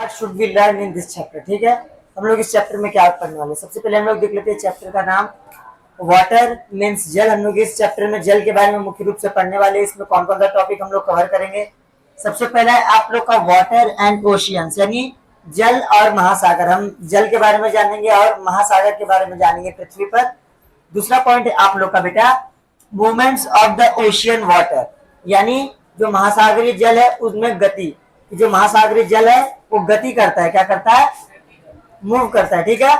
What should we learn in this chapter. ठीक है, हम लोग इस चैप्टर में क्या पढ़ने वाले हैं। सबसे पहले हम लोग देख लेते हैं चैप्टर का नाम, वाटर मीन्स जल। हम लोग इस चैप्टर में जल के बारे में मुख्य रूप से पढ़ने वाले हैं। इसमें कौन कौन सा टॉपिक हम लोग कवर करेंगे। सबसे पहला है आप लोग का वाटर एंड ओशियंस, यानी जल और महासागर। हम जल के बारे में जानेंगे और महासागर के बारे में जानेंगे पृथ्वी पर। दूसरा पॉइंट है आप लोग का बेटा movements of the ocean water, यानी जो महासागरीय जल है उसमें गति। जो महासागरीय जल है वो गति करता है, क्या करता है, मूव करता है। ठीक है,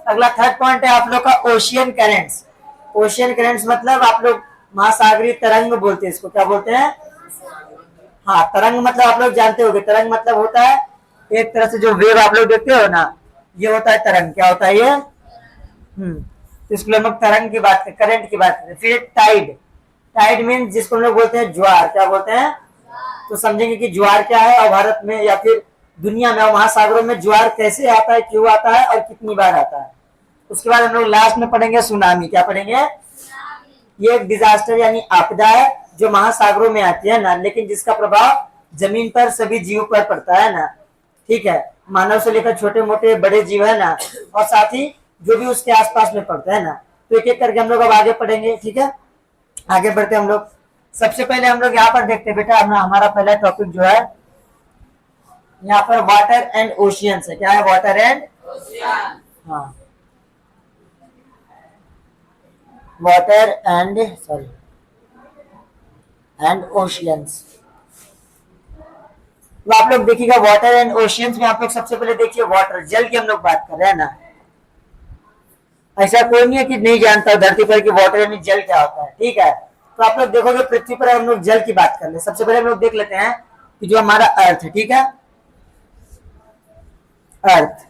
अगला थर्ड पॉइंट है आप लोग का ओशियन करेंट्स। ओशियन करेंट्स मतलब आप लोग महासागरीय तरंग बोलते हैं इसको, क्या बोलते हैं। हाँ, तरंग मतलब आप लोग जानते होंगे, तरंग मतलब होता है एक तरह से जो वेव आप लोग देखते हो ना, ये होता है तरंग। क्या होता है ये, तो इसको हम लोग तरंग की बात करते, करंट की बात करते। फिर टाइड, टाइड मीन जिसको हम लोग बोलते हैं ज्वार, क्या बोलते हैं। तो समझेंगे कि ज्वार क्या है और भारत में या फिर दुनिया में और महासागरों में ज्वार कैसे आता है, क्यों आता है और कितनी बार आता है। उसके बाद हम लोग लास्ट में पढ़ेंगे सुनामी। क्या पढ़ेंगे, ये एक डिजास्टर यानी आपदा है जो महासागरों में आती है ना, लेकिन जिसका प्रभाव जमीन पर सभी जीव पर पड़ता है ना। ठीक है, मानव से लेकर छोटे मोटे बड़े जीव है ना, और साथ ही जो भी उसके आसपास में पड़ता है ना। तो एक एक करके हम लोग अब आगे पढ़ेंगे। ठीक है, आगे बढ़ते हम लोग। सबसे पहले हम लोग यहाँ पर देखते हैं बेटा अपना हमारा पहला टॉपिक जो है यहाँ पर वाटर एंड ओशियंस है। क्या है, वाटर एंड, हाँ, वाटर एंड एंड ओशियंस। तो आप लोग देखिएगा वाटर एंड ओशियंस में आप लोग सबसे पहले देखिए वाटर, जल की हम लोग बात कर रहे हैं ना। ऐसा कोई नहीं है कि नहीं जानता धरती पर कि वाटर यानी जल क्या होता है। ठीक है, तो आप लोग देखोगे पृथ्वी पर हम लोग जल की बात कर ले। सबसे पहले हम लोग देख लेते हैं कि जो हमारा अर्थ है, ठीक है, अर्थ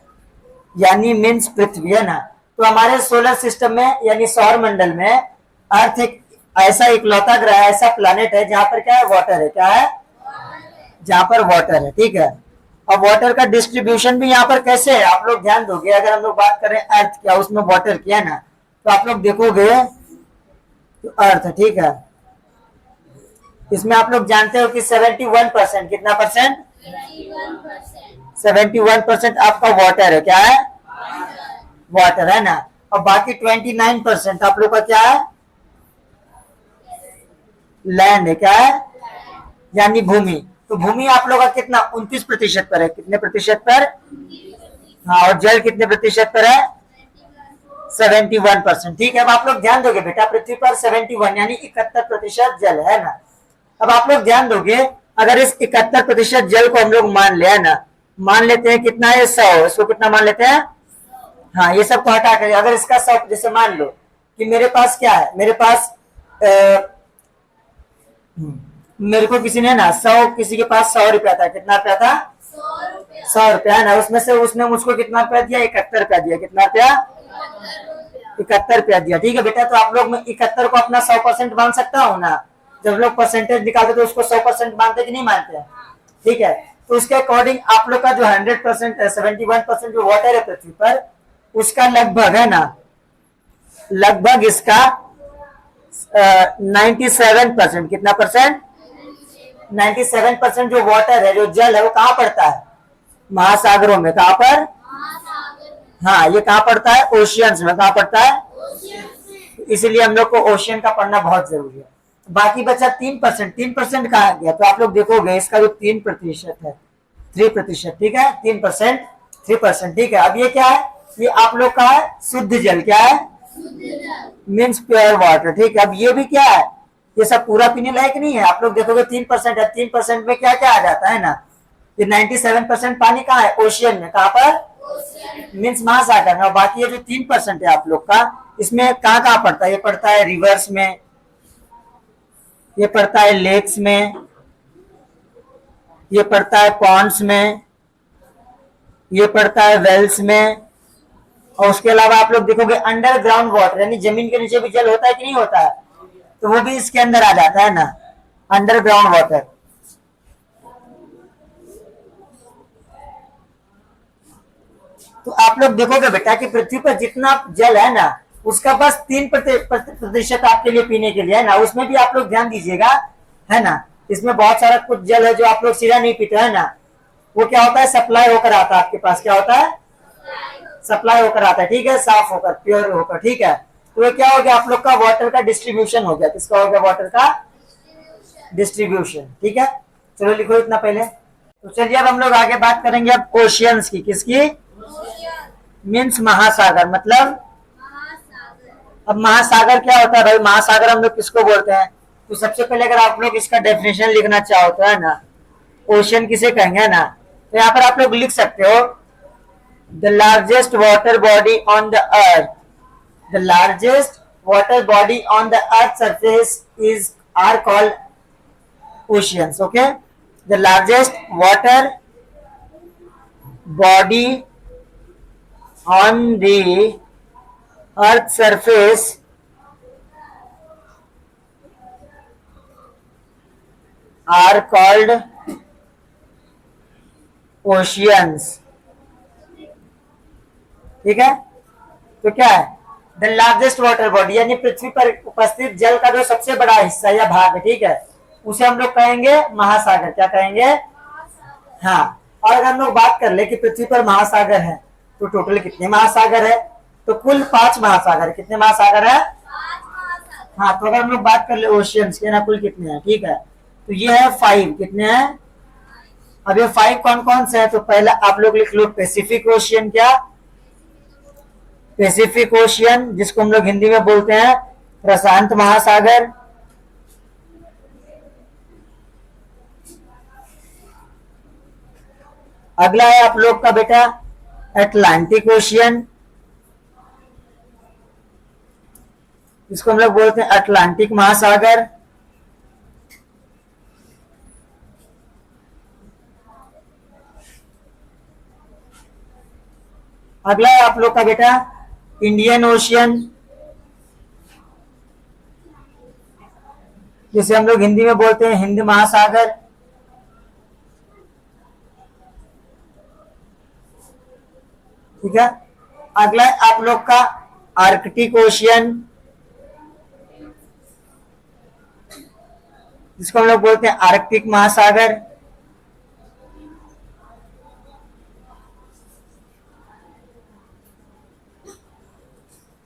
यानी मीन्स पृथ्वी है ना। तो हमारे सोलर सिस्टम में यानी सौर मंडल में अर्थ एक ऐसा इकलौता ग्रह है, ऐसा प्लैनेट है जहां पर क्या है, वाटर है। क्या है, जहां पर वाटर है। ठीक है, अब वाटर का डिस्ट्रीब्यूशन भी यहाँ पर कैसे है आप लोग ध्यान दोगे। अगर हम लोग बात करें अर्थ क्या, उसमें वाटर क्या है ना, तो आप लोग देखोगे तो अर्थ, ठीक है, इसमें आप लोग जानते हो कि 71%, कितना परसेंट, 71% आपका वाटर है। क्या है, वाटर है ना। और बाकी 29% आप लोग का क्या है, लैंड है। क्या है, यानी भूमि। तो भूमि आप लोग का कितना 29% पर है। कितने प्रतिशत पर, हाँ, और जल कितने प्रतिशत पर है, 71%। ठीक है, अब आप लोग ध्यान दोगे बेटा पृथ्वी पर 71 यानी 71% जल है ना। अब आप लोग ध्यान दोगे अगर इस 71% जल को हम लोग मान लिया है ना, मान लेते हैं कितना है 100, इसको कितना मान लेते हैं, हाँ, ये सब को हटा कर अगर इसका 100, जैसे मान लो कि मेरे पास क्या है, मेरे पास मेरे को किसी ने ना 100, किसी के पास 100 रुपया था। कितना रुपया था, 100 रुपया है ना। उसमें से उसने मुझको कितना रुपया दिया, 71 रुपया दिया। कितना रुपया, 71 रुपया दिया। ठीक है बेटा, तो आप लोग में 71 को अपना 100% मान सकता हूँ ना। जब लोग परसेंटेज निकालते तो उसको 100% मानते कि नहीं मानते हैं। ठीक है, तो उसके अकॉर्डिंग आप लोग का जो 100% 71% जो वाटर है पृथ्वी पर, उसका लगभग है ना, लगभग इसका 97%, कितना परसेंट, 97% जो वाटर है, जो जल है, वो कहाँ पड़ता है, महासागरों में। कहाँ पर, हाँ, ये कहाँ पड़ता है, ओशियंस में। कहाँ पड़ता है, इसीलिए हम लोग को ओशियन का पढ़ना बहुत जरूरी है। बाकी बचा 3%, 3% कहाँ गया, तो आप लोग देखोगे इसका जो 3% है, 3%, ठीक है, 3%, 3%। ठीक है, अब ये क्या है, ये आप लोग का है शुद्ध जल। क्या है, मीन्स प्योर वाटर। ठीक है, अब ये भी क्या है, ये सब पूरा पीने लायक नहीं है। आप लोग देखोगे 3% है, 3% में क्या क्या आ जाता है ना, ये 97% पानी कहाँ है, ओशियन में। कहाँ पर, मीन्स महासागर में। और बाकी ये जो 3% है आप लोग का, इसमें कहाँ कहाँ पड़ता है, ये पड़ता है रिवर्स में, ये पड़ता है लेक्स में, ये पड़ता है पॉन्ड्स में, ये पड़ता है वेल्स में। और उसके अलावा आप लोग देखोगे अंडरग्राउंड वाटर, यानी जमीन के नीचे भी जल होता है कि नहीं होता है, तो वो भी इसके अंदर आ जाता है ना, अंडरग्राउंड वाटर। तो आप लोग देखोगे बेटा कि पृथ्वी पर जितना जल है ना, उसका बस 3% आपके लिए पीने के लिए है ना। उसमें भी आप लोग ध्यान दीजिएगा है ना, इसमें बहुत सारा कुछ जल है जो आप लोग सीधा नहीं पीते है ना, वो क्या होता है, सप्लाई होकर आता है आपके पास, क्या होता है, सप्लाई होकर आता है, ठीक है, साफ होकर, प्योर होकर, ठीक है। तो ये क्या हो गया, आप लोग का वाटर का डिस्ट्रीब्यूशन हो गया, किसका हो गया, वाटर का डिस्ट्रीब्यूशन, ठीक है। चलो लिखो इतना पहले। तो चलिए अब हम लोग आगे बात करेंगे अब ओशियंस की, किसकी, मीन्स महासागर, मतलब अब महासागर क्या होता है भाई, महासागर हम लोग किसको बोलते हैं। तो सबसे पहले अगर आप लोग इसका डेफिनेशन लिखना चाहो तो है ना, ओशियन किसे कहेंगे ना, तो यहाँ पर आप लोग लिख सकते हो the largest water body on the earth, the largest water body on the earth surface is are called oceans, okay, the largest water body on the earth surface are called oceans, ठीक है। तो क्या है, the largest water body यानी पृथ्वी पर उपस्थित जल का जो सबसे बड़ा हिस्सा या भाग, ठीक है, उसे हम लोग कहेंगे महासागर, क्या कहेंगे, हाँ। और अगर हम लोग बात कर ले कि पृथ्वी पर महासागर है तो टोटल कितने महासागर है, तो कुल 5 महासागर, कितने महासागर है, हाँ। तो अगर हम लोग बात कर ले ओशियंस के ना, कुल कितने हैं, ठीक है, तो ये है 5, कितने हैं, अब ये 5 कौन कौन से हैं, तो पहला आप लोग लिख लो पैसिफिक ओशियन, क्या, पैसिफिक ओशियन, जिसको हम लोग हिंदी में बोलते हैं प्रशांत महासागर, अगला है आप लोग का बेटा अटलांटिक ओशियन, इसको हम लोग बोलते हैं अटलांटिक महासागर, अगला है आप लोग का बेटा इंडियन ओशियन, जिसे हम लोग हिंदी में बोलते हैं हिंद महासागर, ठीक है। अगला है आप लोग का आर्कटिक ओशियन, जिसको हम लोग बोलते हैं आर्कटिक महासागर,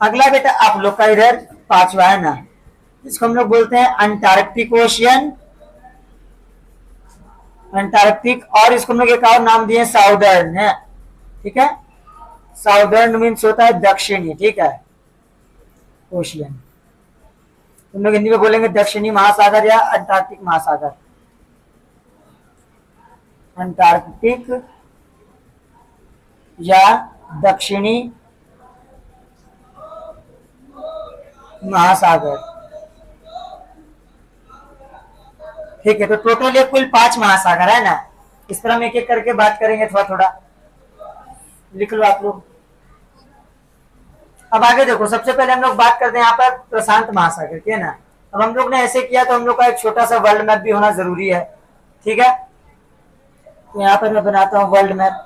अगला बेटा आप लोग का इधर 5वां है ना, इसको हम लोग बोलते हैं अंटार्कटिक ओशियन, अंटार्कटिक, और इसको हम लोग एक और नाम दिए साउदर्न है, ठीक है, साउदर्न मीन्स होता है दक्षिणी, ठीक है, ओशियन, तुम लोग हिंदी में बोलेंगे दक्षिणी महासागर या अंटार्कटिक महासागर, अंटार्कटिक या दक्षिणी महासागर, ठीक है। तो टोटल ये कुल 5 महासागर है ना, इस पर हम एक एक करके बात करेंगे, थोड़ा थोड़ा लिख लो आप लोग। अब आगे देखो, सबसे पहले हम लोग बात करते हैं यहाँ पर प्रशांत महासागर की, है ना। अब हम लोग ने ऐसे किया तो हम लोग का एक छोटा सा वर्ल्ड मैप भी होना जरूरी है, ठीक है। तो यहाँ पर मैं बनाता हूँ वर्ल्ड मैप,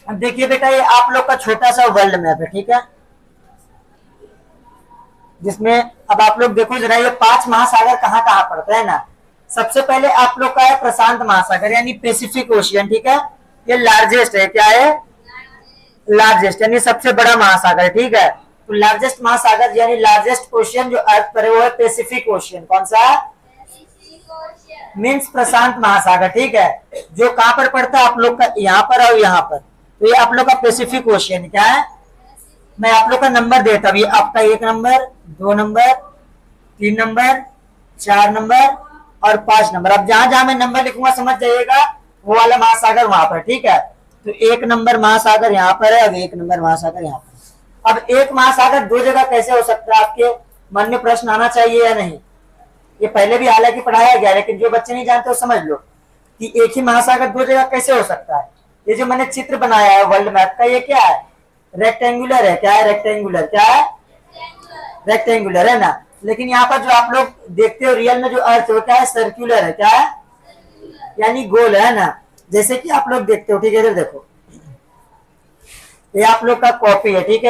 अब देखिए बेटा ये आप लोग का छोटा सा वर्ल्ड मैप है, ठीक है, जिसमें अब आप लोग देखो जरा ये 5 महासागर कहाँ कहाँ पड़ते हैं ना। सबसे पहले आप लोग का है प्रशांत महासागर यानी पैसिफिक ओशियन, ठीक है, ये लार्जेस्ट है, क्या है, लार्जेस्ट यानी सबसे बड़ा महासागर, ठीक है। तो लार्जेस्ट महासागर यानी लार्जेस्ट ओशियन जो अर्थ पर है वो है पैसिफिक ओशियन, कौन सा, मीन्स प्रशांत महासागर, ठीक है, जो कहां पर पड़ता है आप लोग का यहाँ पर और यहाँ पर, तो ये आप लोग का पैसिफिक ओशियन क्या है। मैं आप लोग का नंबर देता हूँ, ये आपका 1 नंबर, 2 नंबर, 3 नंबर, 4 नंबर और 5 नंबर। अब जहां जहां मैं नंबर लिखूंगा समझ जाइएगा वो वाला महासागर वहां पर, ठीक है। तो 1 नंबर महासागर यहाँ पर है, अब 1 नंबर महासागर यहाँ पर। अब एक महासागर 2 जगह कैसे हो सकता है, आपके मन में प्रश्न आना चाहिए या नहीं। ये पहले भी हालांकि पढ़ाया गया, लेकिन जो बच्चे नहीं जानते वो समझ लो कि एक ही महासागर 2 जगह कैसे हो सकता है। ये जो मैंने चित्र बनाया है वर्ल्ड मैप का, ये क्या है? रेक्टेंगुलर है। क्या है? रेक्टेंगुलर। क्या है? रेक्टेंगुलर है ना। लेकिन यहाँ पर जो आप लोग देखते हो रियल में जो अर्थ है वो क्या है? सर्कुलर है। क्या है? यानी गोल है ना। जैसे कि आप लोग देखते हो, ठीक है, इधर देखो, ये आप लोग का कॉपी है, ठीक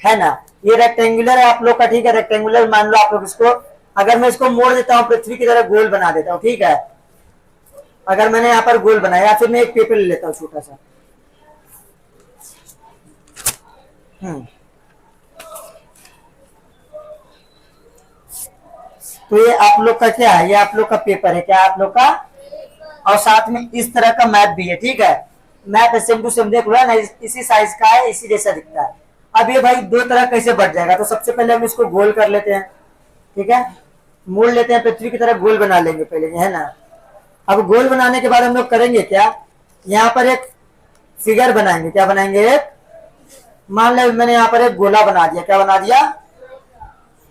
है ना। ये रेक्टेंगुलर है आप लोग का, ठीक है, रेक्टेंगुलर मान लो आप लोग इसको। अगर मैं इसको मोड़ देता हूँ पृथ्वी की तरह गोल बना देता हूँ, ठीक है। अगर मैंने यहाँ पर गोल बनाया, फिर मैं एक पेपर ले लेता हूँ छोटा सा। तो ये आप लोग का क्या है? ये आप लोग का पेपर है। क्या है आप लोग का? और साथ में इस तरह का मैप भी है, ठीक है। मैप सेम टू सेम देख लो ना, इसी साइज का है, इसी जैसा दिखता है। अब ये भाई दो तरह कैसे बढ़ जाएगा? तो सबसे पहले हम इसको गोल कर लेते हैं, ठीक है, मोड़ लेते हैं, पृथ्वी की तरह गोल बना लेंगे पहले, है ना। अब गोल बनाने के बाद हम लोग करेंगे क्या? यहाँ पर एक फिगर बनाएंगे। क्या बनाएंगे? एक, मान लो मैंने यहाँ पर एक गोला बना दिया। क्या बना दिया?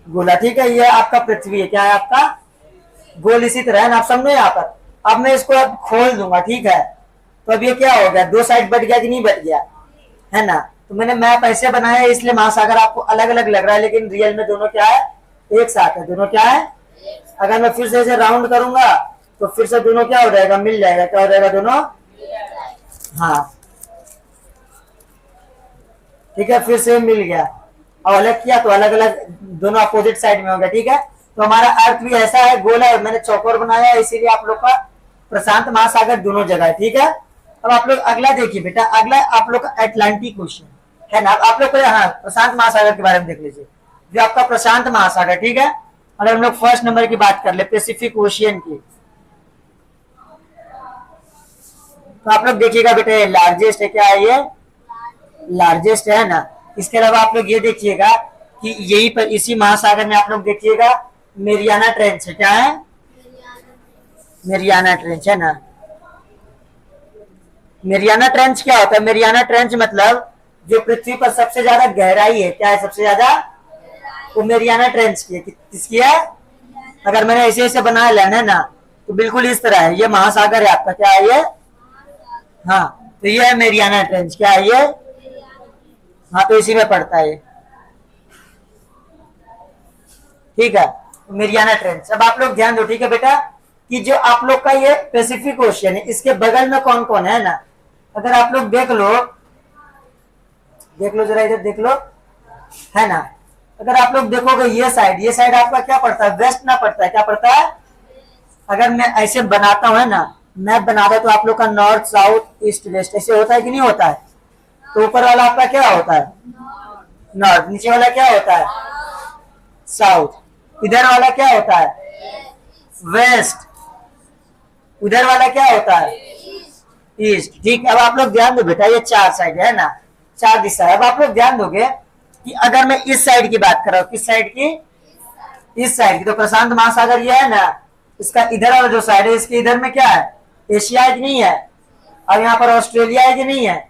गोला, ठीक है। ये आपका पृथ्वी है। क्या है आपका? गोल। इसी तरह है ना, आप समझे यहाँ पर। अब मैं इसको अब खोल दूंगा, ठीक है। तो अब ये क्या हो गया? दो साइड बट गया कि नहीं बट गया? है ना। तो मैंने मैप ऐसे बनाया है, इसलिए महासागर आपको अलग अलग लग रहा है, लेकिन रियल में दोनों क्या है? एक साथ है। दोनों क्या है? अगर मैं फिर से इसे राउंड करूंगा तो फिर से दोनों क्या हो जाएगा? मिल जाएगा। क्या हो जाएगा? दोनों, हाँ, ठीक है, फिर से मिल गया। और अलग किया तो अलग अलग दोनों अपोजिट साइड में हो गया, ठीक है। तो हमारा अर्थ भी ऐसा है, गोल है, मैंने चौकोर बनाया है, इसीलिए आप लोग का प्रशांत महासागर दोनों जगह है, ठीक है। अब आप लोग अगला देखिए बेटा, अगला आप लोग का अटलांटिक ओशन है ना। आप लोग को, हाँ, प्रशांत महासागर के बारे में देख लीजिए, जो आपका प्रशांत महासागर, ठीक है। अगर हम लोग फर्स्ट नंबर की बात कर ले, पैसिफिक ओशियन की, तो आप लोग देखिएगा बेटा, लार्जेस्ट है। क्या है ये? लार्जेस्ट है ना। इसके अलावा आप लोग ये देखिएगा कि यही पर इसी महासागर में आप लोग देखिएगा मेरियाना ट्रेंच है। क्या है? मेरियाना ट्रेंच है ना। मेरियाना ट्रेंच क्या होता है? मेरियाना ट्रेंच मतलब जो पृथ्वी पर सबसे ज्यादा गहराई है। क्या है? सबसे ज्यादा, वो मेरियाना ट्रेंच की है। किसकी है? अगर मैंने ऐसे ऐसे बनाया लेना है ना, तो बिल्कुल इस तरह है। ये महासागर है आपका। क्या है ये? हाँ, तो ये है मेरियाना ट्रेंच। क्या है ये? हाँ, तो इसी में पड़ता है, ठीक है, मेरियाना ट्रेंच। अब आप लोग ध्यान दो, ठीक है बेटा, कि जो आप लोग का ये पैसिफिक ओशियन है, इसके बगल में कौन कौन है ना। अगर आप लोग देख लो जरा, इधर देख लो, है ना। अगर आप लोग देखोगे ये साइड आपका क्या पड़ता है? वेस्ट ना पड़ता है। क्या पड़ता है? अगर मैं ऐसे बनाता हूँ, है ना, मैप बनाता है, तो आप लोग का नॉर्थ साउथ ईस्ट वेस्ट ऐसे होता है कि नहीं होता है? तो ऊपर वाला आपका क्या होता है? नॉर्थ। नीचे वाला क्या होता है? साउथ। इधर वाला क्या होता है? वेस्ट। उधर वाला क्या होता है? ईस्ट। ठीक। अब आप लोग ध्यान दो बेटा, ये चार साइड है ना, चार दिशा है। अब आप लोग ध्यान दोगे कि अगर मैं इस साइड की बात कर रहा हूँ, किस साइड की? इस साइड की, तो प्रशांत महासागर ये है ना, इसका इधर वाला जो साइड है, इसके इधर में क्या है? एशिया है कि नहीं है? और यहाँ पर ऑस्ट्रेलिया है कि नहीं है?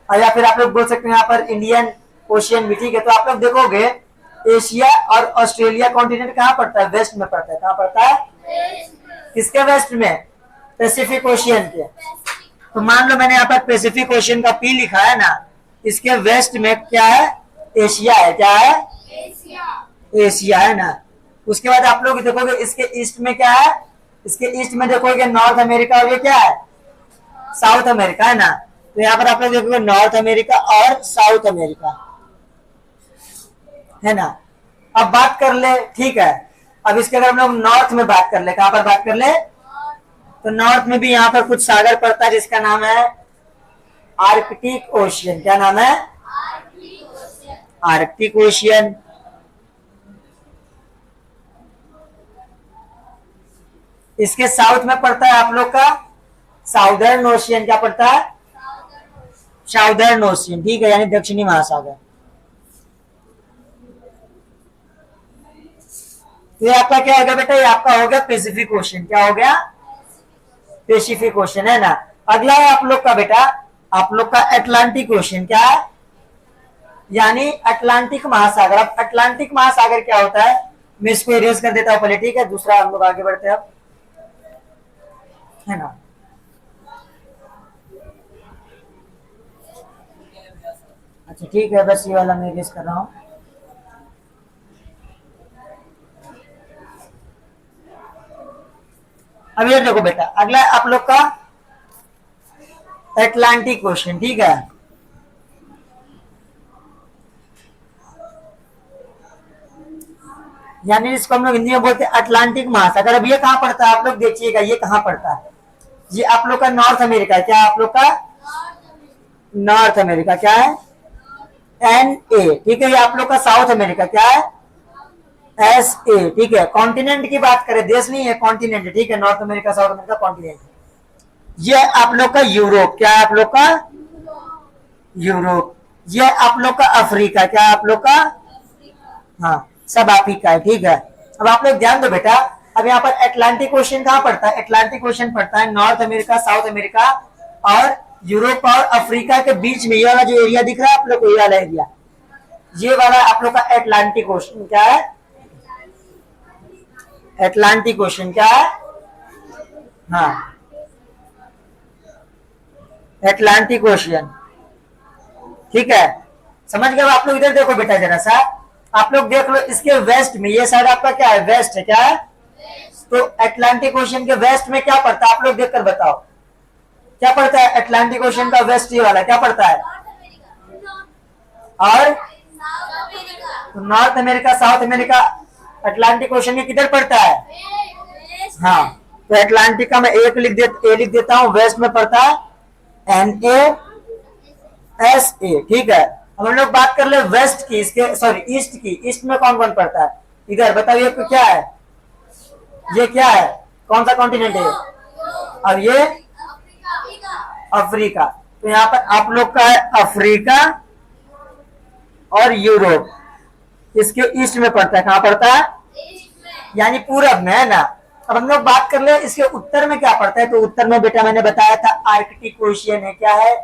और या फिर आप लोग बोल सकते हैं यहाँ पर इंडियन ओशियन भी, ठीक है। तो आप लोग देखोगे एशिया और ऑस्ट्रेलिया कॉन्टिनेंट कहाँ पड़ता है? वेस्ट में पड़ता है। कहाँ पड़ता है? किसके वेस्ट में? पैसिफिक ओशियन के। तो मान लो मैंने यहाँ पर पैसिफिक ओशियन का पी लिखा है ना, इसके वेस्ट में क्या है? एशिया है। क्या है? एशिया है ना। उसके बाद आप लोग देखोगे इसके ईस्ट में क्या है? इसके ईस्ट में देखोगे नॉर्थ अमेरिका, और ये क्या है? साउथ अमेरिका है ना। तो यहाँ पर आप लोग देखोगे नॉर्थ अमेरिका और साउथ अमेरिका, है ना। अब बात कर ले, ठीक है, अब इसके अगर हम लोग नॉर्थ में बात कर ले, कहां पर बात कर ले? तो नॉर्थ में भी यहाँ पर कुछ सागर पड़ता है जिसका नाम है आर्कटिक ओशियन। क्या नाम है? Arctic ocean. इसके साउथ में पड़ता है आप लोग का साउदर्न ओशियन। क्या पड़ता है? साउदर्न ओशियन, ठीक है, यानी दक्षिणी महासागर। तो ये आपका क्या हो गया बेटा? ये आपका हो गया पैसिफिक ओशियन। क्या हो गया? पैसिफिक ओशियन, है ना। अगला है आप लोग का बेटा, आप लोग का अटलांटिक ओशियन। क्या है? यानी अटलांटिक महासागर। अब अटलांटिक महासागर क्या होता है, मैं इसको इरेज कर देता हूं पहले, ठीक है, दूसरा हम लोग आगे बढ़ते हैं अब, है ना। अच्छा ठीक है, बस ये वाला मैं गेस कर रहा हूँ। अब ये देखो बेटा, अगला आप लोग का अटलांटिक क्वेश्चन, ठीक है। यानी इसको हम लोग हिंदी में बोलते हैं अटलांटिक महासागर। अब ये कहाँ पड़ता है आप लोग देखिएगा, ये कहाँ पड़ता है? ये आप लोग का नॉर्थ अमेरिका। क्या आप लोग का नॉर्थ अमेरिका? क्या है? NA, ठीक है। ये आप लोग का साउथ अमेरिका। क्या है? SA, ठीक है। कॉन्टिनेंट की बात करें, देश नहीं है, कॉन्टिनेंट, ठीक है। North America, south America, continent. ये आप लोग का यूरोप। क्या है आप लोग का? यूरोप। ये आप लोग का अफ्रीका। क्या आप लोग का? हाँ, सब आप ही का है, ठीक है। अब आप लोग ध्यान दो बेटा, अब यहाँ पर अटलांटिक ओशन कहाँ पड़ता है? अटलांटिक ओशन पड़ता है नॉर्थ अमेरिका, साउथ अमेरिका और यूरोप और अफ्रीका के बीच में। ये वाला जो एरिया दिख रहा है आप लोग को, ये वाला एरिया, ये वाला आप लोग का अटलांटिक ओशन। क्या है? Atlantic ocean. क्या है? हाँ, अटलांटिक ओशियन, ठीक है। समझ गए? आप लोग इधर देखो बेटा जरा सा, आप लोग देख लो, इसके वेस्ट में ये साइड आपका क्या है? वेस्ट है। क्या है? तो अटलांटिक ओशन के वेस्ट में क्या पड़ता है आप लोग देखकर बताओ, क्या पड़ता है? अटलांटिक ओशन का वेस्ट ये वाला क्या पड़ता है? और north America, south America Atlantic ocean में किधर पड़ता है? हाँ, तो अटलांटिक का मैं ए लिख देता हूँ, वेस्ट में पड़ता है NASA, ठीक है। अब हम लोग बात कर ले वेस्ट की, इसके सॉरी ईस्ट की। ईस्ट में कौन कौन पड़ता है इधर बताइए? क्या है ये? क्या है? कौन सा कॉन्टिनेंट है? अब ये अफ्रीका। तो यहाँ पर आप लोग का है अफ्रीका और यूरोप, इसके ईस्ट में पड़ता है। कहाँ पड़ता है? यानी पूरब में, है ना। अब हम लोग बात कर ले इसके उत्तर में क्या पड़ता है, तो उत्तर में बेटा मैंने बताया था आर्कटिक ओशियन है। क्या है?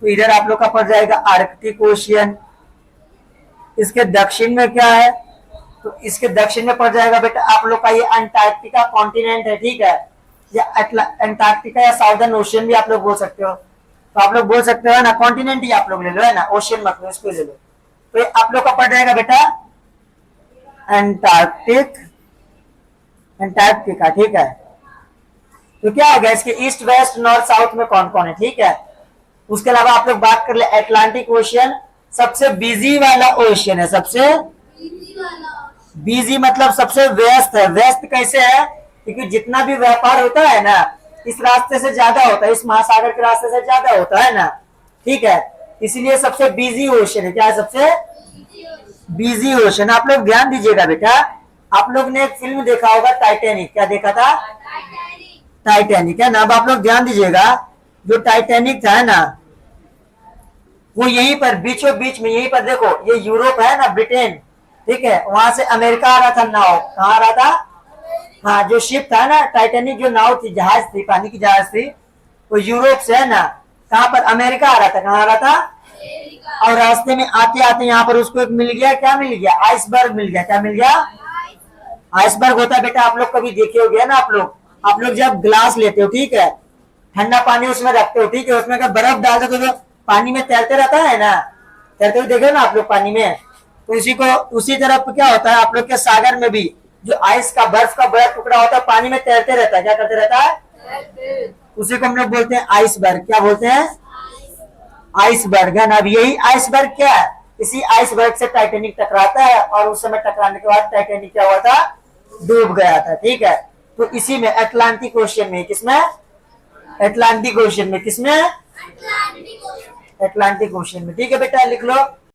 तो इधर आप लोग का पड़ जाएगा आर्कटिक ओशियन। इसके दक्षिण में क्या है? तो इसके दक्षिण में पड़ जाएगा बेटा आप लोग का ये अंटार्कटिका कॉन्टिनेंट है, ठीक है। या अंटार्कटिका या साउदर्न ओशियन भी आप लोग बोल सकते हो। तो आप लोग बोल सकते हो ना, कॉन्टिनेंट ही आप लोग ले लो, है ना, ओशियन मत लो, इसको ले लो। तो आप लोग का पड़ जाएगा बेटा अंटार्कटिका, ठीक है। तो क्या हो गया इसके ईस्ट, वेस्ट, नॉर्थ, साउथ में कौन कौन है, ठीक है। उसके अलावा आप लोग बात कर ले अटलांटिक ओशियन सबसे बिजी वाला ओशियन है। सबसे बिजी मतलब सबसे व्यस्त है। व्यस्त कैसे है? क्योंकि जितना भी व्यापार होता है ना, इस रास्ते से ज्यादा होता है, इस महासागर के रास्ते से ज्यादा होता है ना, ठीक है। इसलिए सबसे बिजी ओशियन है। क्या है? सबसे बिजी ओशियन। आप लोग ध्यान दीजिएगा बेटा, आप लोग ने एक फिल्म देखा होगा टाइटैनिक। क्या देखा था? टाइटैनिक, है ना। अब आप लोग ध्यान दीजिएगा, जो टाइटैनिक था ना, वो यहीं पर बीचों बीच में, यहीं पर देखो, ये यूरोप है ना, ब्रिटेन, ठीक है। वहां से अमेरिका आ रहा था नाव। कहाँ आ रहा था? हाँ, जो शिप था ना टाइटैनिक, जो नाव थी, जहाज थी, पानी की जहाज थी, वो यूरोप से, है ना, कहाँ पर? अमेरिका आ रहा था। कहाँ आ रहा था? और रास्ते में आते आते यहाँ पर उसको एक मिल गया, क्या मिल गया? आइसबर्ग मिल गया। क्या मिल गया? आइसबर्ग होता है बेटा, आप लोग कभी देखे हो गया ना, आप लोग जब ग्लास लेते हो, ठीक है, ठंडा पानी उसमें रखते हो, ठीक है, उसमें अगर बर्फ डाल दो तो पानी में तैरते रहता है ना, तैरते हुए देखे ना आप लोग पानी में। तो उसी तरफ क्या होता है आप लोग के सागर में भी, जो आइस का, बर्फ का बड़ा टुकड़ा होता है, पानी में तैरते रहता है। क्या करते रहता है? उसी को हम लोग बोलते हैं आइसबर्ग। क्या बोलते हैं? आइसबर्ग, है ना। अब यही आइसबर्ग क्या है? इसी आइसबर्ग से टाइटैनिक टकराता है, और उस समय टकराने के बाद टाइटैनिक क्या हुआ था? डूब गया था, ठीक है। तो इसी में अटलांटिक ओशियन में, किसमें? अटलांटिक ओशियन में, किसमें? अटलांटिक ओशियन में, ठीक है बेटा, लिख लो।